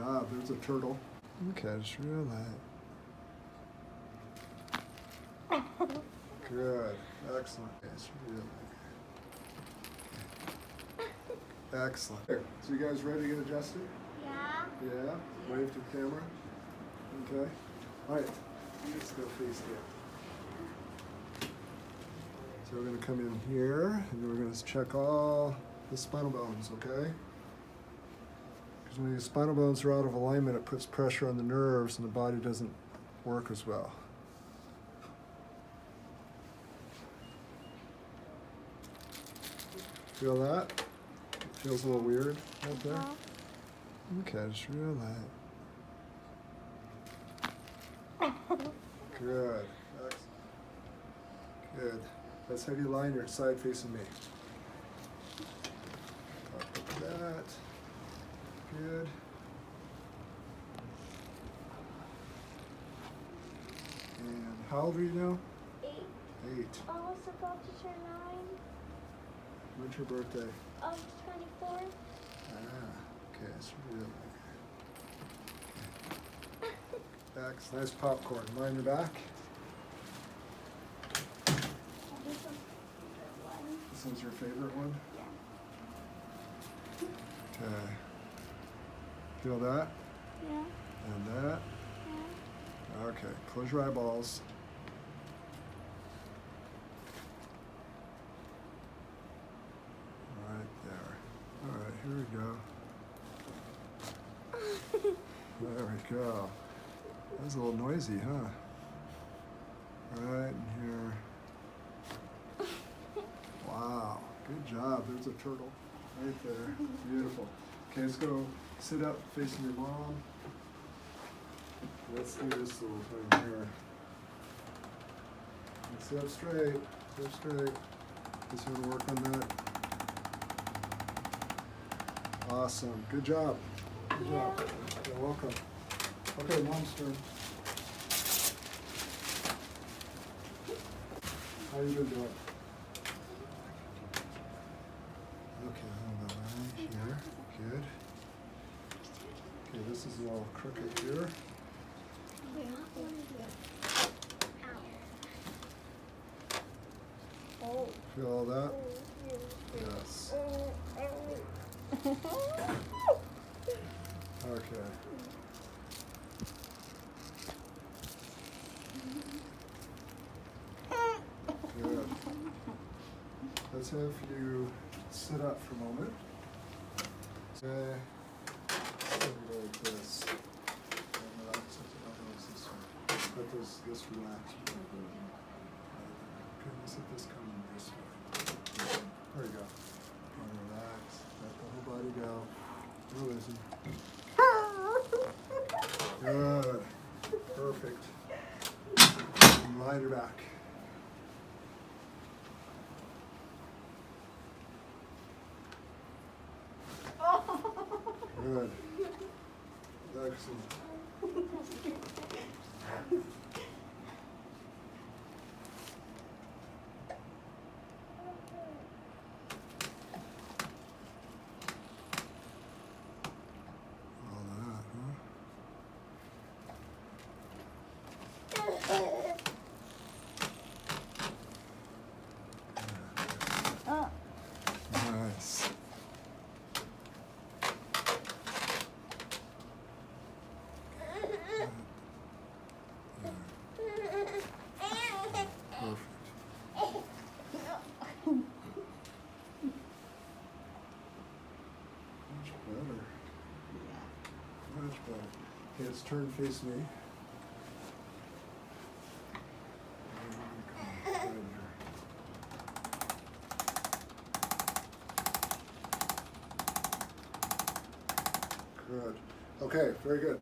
job. There's a turtle. Okay, just relax. Good. Excellent. Yes, really. Excellent. So you guys ready to get adjusted? Yeah. Yeah. Wave to the camera. Okay. All right. Let's go face down. So we're going to come in here and we're going to check all the spinal bones, okay? Because when the spinal bones are out of alignment, it puts pressure on the nerves and the body doesn't work as well. Feel that? It feels a little weird right there. Okay, just relax. Good. Excellent. Good. Let's have you lie on your side facing me. Up like that. Good. And how old are you now? 8. 8. Almost about to turn 9. When's your birthday? 24. Okay, it's really X. Nice popcorn. Line your back. This one's your favorite one? Yeah. Okay. Feel that? Yeah. And that? Yeah. Okay. Close your eyeballs. Right there. All right, here we go. There we go. That was a little noisy, huh? Right in here. Wow, good job. There's a turtle right there. Beautiful. Okay, let's go sit up facing your mom. Let's do this little thing here. Sit up straight. Sit up straight. Just want to work on that. Awesome. Good job. Good job. You're welcome. Okay, mom's turn. How you been doing? Okay, hold on right here. Good. Okay, this is a little crooked here. Feel all that? Yes. Okay. Good. Let's have you sit up for a moment. Okay. Sit like this. And relax it. This way. Let this relax. Okay, let's let this come this way. There you go. And relax. Let the whole body go. Release it. Good. Perfect. And lie your back. Good. Excellent. All that, huh? Nice. Much better. Much better. Okay, let's turn face me. Good. Okay, very good.